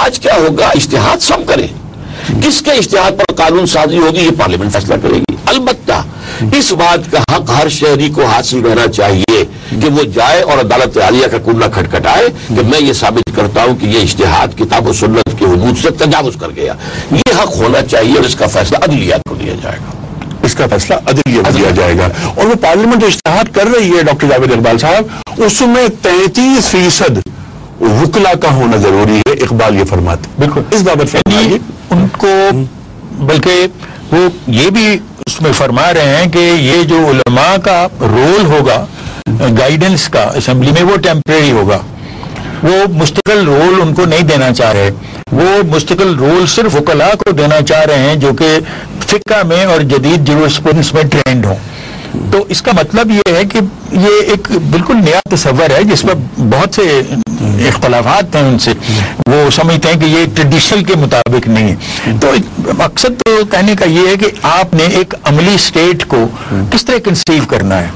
آج کیا ہوگا؟ اجتہاد سب کریں، کس کے اجتہاد پر قانون سازی ہوگی یہ پارلیمنٹ فیصلہ کرے گی. البتہ اس بات کا حق ہر شہری کو حاصل رہنا چاہیے کہ وہ جائے اور عدالت عالیہ کا کنڈا کھٹکھٹائے کہ میں یہ ثابت کرتا ہوں کہ یہ اجتہاد کتاب و سنت کے حدود سے تجاوز کر گیا. یہ حق ہونا چاہیے اور اس کا فیصلہ عدلیہ کو دیا جائے گا. اس کا فیصلہ عدلیہ کو دیا جائے گا. اور وہ پارلیمنٹ اجتہاد کر رہی ہے ڈاکٹر جاوید اقبال صاحب، اس میں 33% وکلا کا ہونا ضروری ہے. اقبال یہ فرماتے بالکل اس بابت فرمائیے. ان کو بلکہ وہ یہ بھی اس میں فرما رہے ہیں کہ یہ جو علماء کا رول ہوگا گائیڈنس کا اسمبلی میں وہ ٹیمپریری ہوگا. وہ مستقل رول ان کو نہیں دینا چاہ رہے. وہ مستقل رول صرف وکلاء کو دینا چاہ رہے ہیں جو کہ فقہ میں اور جدید جورسپروڈنس میں ٹرینڈ ہوں. تو اس کا مطلب یہ ہے کہ یہ ایک بالکل نیا تصور ہے جس پر بہت سے اختلافات ہیں ان سے. وہ سمجھتے ہیں کہ یہ ٹریڈیشنل کے مطابق نہیں ہے. تو مقصد تو کہنے کا یہ ہے کہ آپ نے ایک عملی اسٹیٹ کو کس طرح کنسیو کرنا ہے.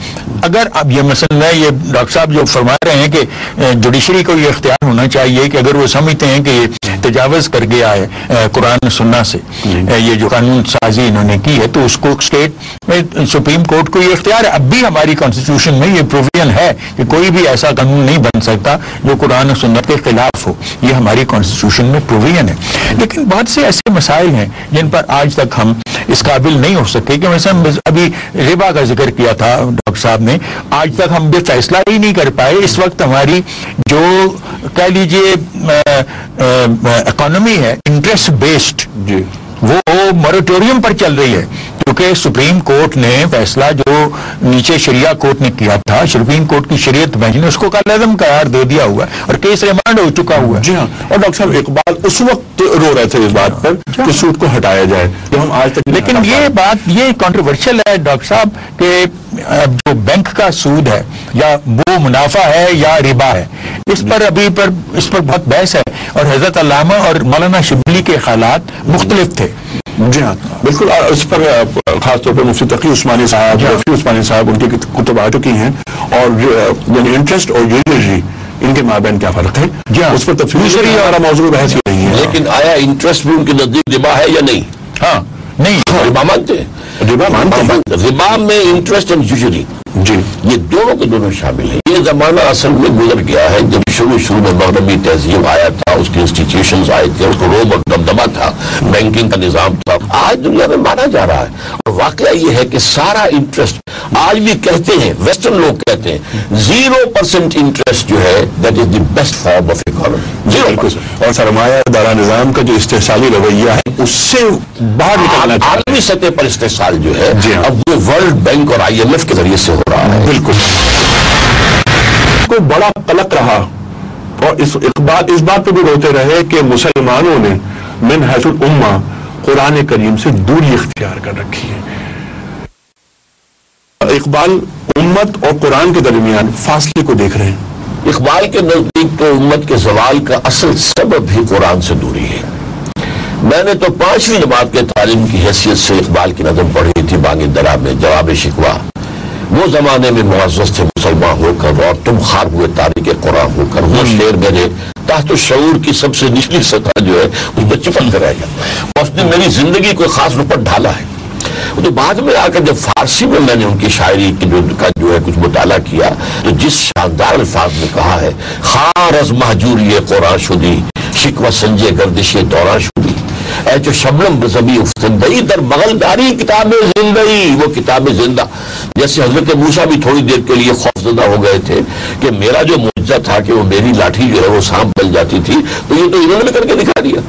اگر اب یہ مسئلہ ہے، یہ ڈاکٹر صاحب جو فرما رہے ہیں کہ جوڈیشری کو یہ اختیار ہونا چاہیے کہ اگر وہ سمجھتے ہیں کہ یہ تجاوز کر گیا ہے قرآن سننا سے یہ جو قانون سازی انہوں نے کی ہے، تو اس کو اسٹیٹ میں سپریم کورٹ کو یہ اختیار ہے. اب بھی ہماری کانسٹیٹیوشن میں یہ پروویژن ہے کہ کوئی بھی ایسا قانون نہیں بن سکتا جو قرآن و سنت کے خلاف ہو. یہ ہماری کانسٹیٹیوشن میں پروویژن ہے. لیکن بہت سے ایسے مسائل ہیں جن پر آج تک ہم اس قابل نہیں ہو سکے کہ مثلا ابھی ربا کا ذکر کیا تھا ڈاکٹر صاحب نے. آج تک ہم یہ فیصلہ ہی نہیں کر پائے. اس وقت ہماری جو کہہ لیجیے اکانومی ہے انٹرسٹ بیسڈ، وہ موریٹوریم پر چل رہی ہے کیونکہ سپریم کورٹ نے فیصلہ جو نیچے شریعہ کورٹ نے کیا تھا، سپریم کورٹ کی شریعت بینچ نے اس کو کالعدم قرار دے دیا ہوا ہے اور کیس ریمانڈ ہو چکا ہوا ہے. جی ہاں. اور ڈاکٹر صاحب اقبال اس وقت رو رہے تھے اس بات پر کہ سود کو ہٹایا جائے جو ہم آج تک. لیکن یہ بات یہ کنٹروورشل ہے ڈاکٹر صاحب کہ جو بینک کا سود ہے یا وہ منافع ہے یا ربا ہے، اس پر ابھی اس پر بہت بحث ہے اور حضرت علامہ اور مولانا شبلی کے خیالات مختلف تھے. جی ہاں بالکل. اس پر خاص طور پر مفتی تقی عثمانی صاحب، رفیع عثمانی صاحب، ان کی کتب آ چکی ہیں. اور یعنی انٹرسٹ اور یوٹیلیٹی ان کے مابین کیا فرق ہے، اس پر تفصیل ہمارا موضوع بحث ہی نہیں ہے. لیکن آیا انٹرسٹ بھی ان کے نزدیک ربا ہے یا نہیں؟ ہاں نہیں، ربا مانتے ہیں. ربا میں انٹرسٹ اینڈ یوزری جی یہ دونوں کے دونوں شامل ہیں. یہ زمانہ اصل میں گزر گیا ہے جب شروع میں مغربی تہذیب آیا تھا، اس کی انسٹیٹیوشنز آئے تھے، اس کو روب اور دبدبہ تھا، بینکنگ کا نظام تھا. آج دنیا میں مانا جا رہا ہے اور واقعہ یہ ہے کہ سارا انٹرسٹ آج بھی کہتے ہیں، ویسٹرن لوگ کہتے ہیں 0% انٹرسٹ جو ہے that is the best form of economy. 0%. اور سرمایہ دارہ نظام کا جو استحصالی رویہ ہے اس سے باہر نکلنا چاہیے. عالمی سطح پر استحصال جو ہے اب وہ ورلڈ بینک اور IMF کے ذریعے سے ہو رہا ہے. بالکل. کوئی بڑا قلق رہا اور اس بات پہ بھی روتے رہے کہ مسلمانوں نے من حیث الامہ قرآن کریم سے دوری اختیار کر رکھی ہے. اقبال امت اور قرآن کے درمیان فاصلے کو دیکھ رہے ہیں. اقبال کے نزدیک تو امت کے زوال کا اصل سبب ہی قرآن سے دوری ہے. میں نے تو 5ویں جماعت کے تعلیم کی حیثیت سے اقبال کی نظم پڑھی تھی بانگ درا میں جواب شکوہ. وہ زمانے میں معزز تھے مسلمان ہو کر اور تم خار ہوئے تاریخ قرآن ہو کر. وہ شعر میرے تحت شعور کی سب سے نچلی سطح جو ہے اس میں چپک کر رہ گیا. اس نے میری زندگی کو خاص روپ پر ڈھالا ہے. تو بعد میں آ کر جب فارسی میں میں نے ان کی شاعری کی جو ہے کچھ مطالعہ کیا تو جس شاندار الفاظ میں کہا ہے خار از محجوری قرآن شدی شکوہ سنجے گردش دوران شدی اے جو شبنم بزمی افتندئی در بغل داری کتاب زندگی. وہ کتاب زندہ جیسے حضرت موسیٰ بھی تھوڑی دیر کے لیے خوفزدہ ہو گئے تھے کہ میرا جو معجزہ تھا کہ وہ میری لاٹھی جو ہے وہ سانپ بن جاتی تھی تو یہ تو انہوں نے کر کے دکھا دیا.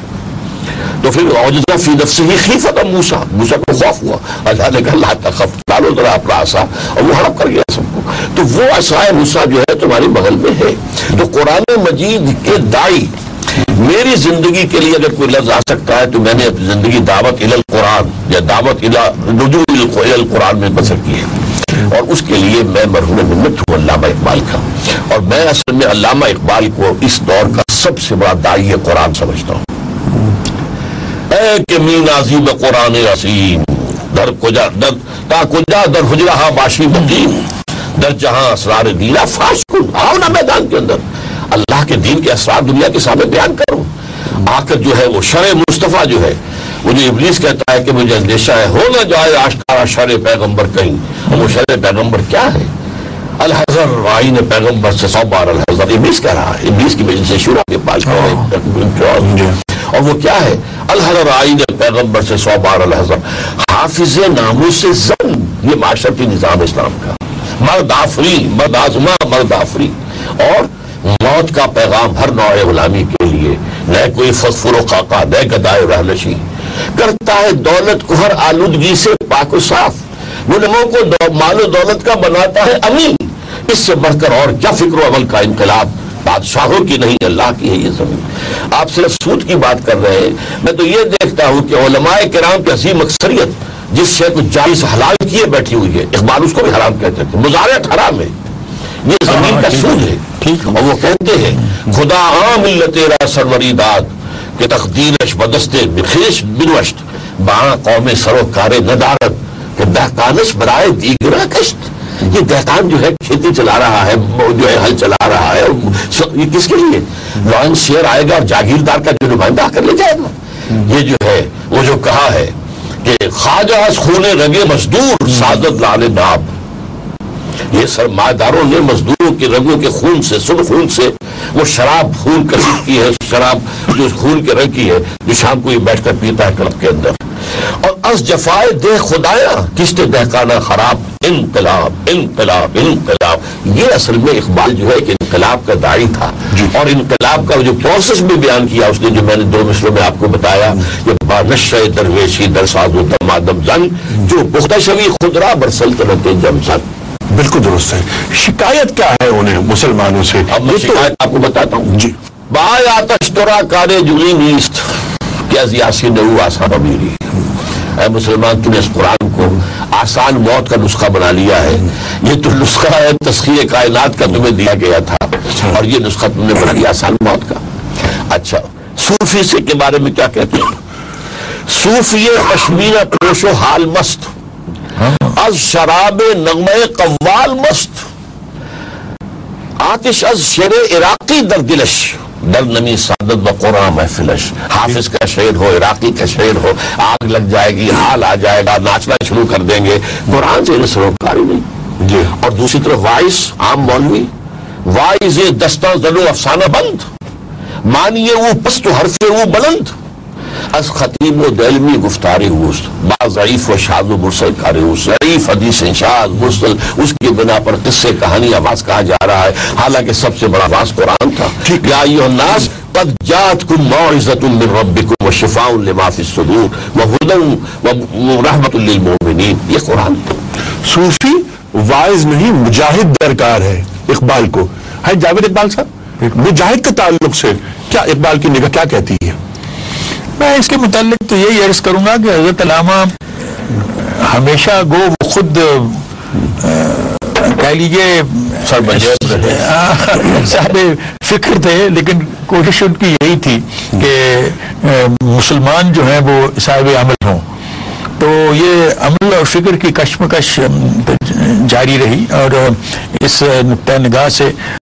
تو پھر اوجزہ فی نفسہ خیفۃ موسیٰ کو خوف ہوا. اللہ نے کہا لا تخف ڈالو ذرا اپنا عصا اور وہ ہڑپ کر گیا سب کو. تو وہ عصائے موسیٰ جو ہے تمہاری بغل میں ہے. تو قرآن مجید کے دائی میری زندگی کے لیے اگر کوئی لفظ آ سکتا ہے تو میں نے اپنی زندگی دعوت الی القرآن یا دعوت رجوع الی القرآن میں بسر کی ہے. اور اس کے لیے میں مرحوم منت ہوں علامہ اقبال کا. اور میں اصل میں علامہ اقبال کو اس دور کا سب سے بڑا داعی قرآن سمجھتا ہوں. اے کہ مین عظیم قرآن عظیم در کجا تا کجا در حجرہ باشی مقیم در جہاں اسرار دینا فاش کن. آؤ نا میدان کے اندر اللہ کے دین کے اسرار دنیا کے سامنے بیان کروں. آ کر جو ہے وہ شرع مصطفیٰ جو ہے وہ جو ابلیس کہتا ہے کہ مجھے اندیشہ ہے ہو نہ جائے آشکارا شرع پیغمبر کہیں، وہ شرع پیغمبر کیا ہے؟ الحذر آئین پیغمبر سے 100 بار الحذر، ابلیس کہہ رہا ہے، ابلیس کی وجہ سے شروع کے پاس اور وہ کیا ہے؟ الحذر آئین پیغمبر سے 100 بار الحذر، حافظ ناموس زن، یہ معاشرتی نظام اسلام کا، مرد آفری، مرد آزما، مرد آفری، اور موت کا پیغام ہر نوع غلامی کے لیے، نہ کوئی فسفر و خاکہ، نہ گدائے رہلشی، کرتا ہے دولت کو ہر آلودگی سے پاک و صاف، غلاموں کو مال و دولت کا بناتا ہے امین، اس سے بڑھ کر اور کیا فکر و عمل کا انقلاب، بادشاہوں کی نہیں اللہ کی ہے یہ زمین۔ آپ صرف سود کی بات کر رہے ہیں، میں تو یہ دیکھتا ہوں کہ علماء کرام کی عظیم اکثریت جس شے کو جائز حلال کیے بیٹھی ہوئی ہے، اقبال اس کو بھی حرام کہتے تھے، مزارعت حرام ہے، یہ زمین کا سود ہے، اور وہ کہتے ہیں خدا عام ملت تیرا سروری داد کہ تقدیرش بدستے بخیش بنوشت باں قوم سروکار ندارت کہ دہقانش برائے دیگرہ کشت، یہ دہقان جو ہے کھیتی چلا رہا ہے، جو ہے ہل چلا رہا ہے، یہ کس کے لیے؟ لائنس شیئر آئے گا اور جاگیردار کا جو نمائندہ کر لے جائے گا۔ یہ جو ہے وہ جو کہا ہے کہ خواجہ از خون رگے مزدور سعادت لال ناب، یہ سرمایہ داروں نے مزدوروں کے رگوں کے خون سے، سن خون سے وہ شراب خون کشید کی ہے، شراب جو خون کے رنگ کی ہے، جو شام کو یہ بیٹھ کر پیتا ہے کلب کے اندر، اور از جفائے دے خدایا کشت دہقانہ خراب، انقلاب انقلاب انقلاب، یہ اصل میں اقبال جو ہے کہ انقلاب کا داعی تھا، اور انقلاب کا جو پروسیس بھی بیان کیا اس نے، جو میں نے 2 مصروں میں آپ کو بتایا کہ بانشہ درویشی در ساز و دمادم زن جو پختہ شوی خدرا بر سلطنت جم زن۔ بالکل درست ہے۔ شکایت کیا ہے انہیں مسلمانوں سے؟ اب میں شکایت آپ کو بتاتا ہوں جی۔ بائے آتش ترا کارے جلی نیست کہ از یاسین او آسان امیری، اے مسلمان تم نے اس قرآن کو آسان موت کا نسخہ بنا لیا ہے، یہ تو نسخہ ہے تسخیر کائنات کا تمہیں دیا گیا تھا، اور یہ نسخہ تم نے بنا لیا آسان موت کا۔ اچھا صوفی سے کے بارے میں کیا کہتے ہیں؟ صوفی پشمینہ پوش و حال مست، از شراب نغمہ قوال مست، آتش از شیر عراقی در دلش، در نمی سعادت و قرآن محفلش۔ حافظ کا شعر ہو، عراقی کا شعر ہو، آگ لگ جائے گی، حال آ جائے گا، ناچنا شروع کر دیں گے، قرآن سے سروکاری نہیں جی۔ اور دوسری طرف وائس عام مولوی، وائز دستہ زلو افسانہ بند، مانیے وہ پست و حرف وہ بلند، از خطیب و دلمی گفتاری ہوست، با ضعیف و شاذ و مرسل کاری ہوست، ضعیف حدیث شاذ مرسل، اس کی بنا پر قصے کہانی آواز کہا جا رہا ہے، حالانکہ سب سے بڑا آواز قرآن تھا۔ یا ایھا الناس قد جاءتکم موعظۃ من ربکم وشفاء لما فی الصدور وہدی ورحمۃ للمؤمنین، یہ قرآن۔ صوفی وائز نہیں مجاہد درکار ہے اقبال کو۔ ہے جاوید اقبال صاحب، مجاہد کے تعلق سے کیا اقبال کی نگاہ کیا کہتی ہے؟ میں اس کے متعلق تو یہی عرض کروں گا کہ حضرت علامہ ہمیشہ گو وہ خود کہہ لیجیے صاحب فکر تھے، لیکن کوشش ان کی یہی تھی کہ مسلمان جو ہیں وہ صاحب عمل ہوں، تو یہ عمل اور فکر کی کشمکش جاری رہی، اور اس نقطہ نگاہ سے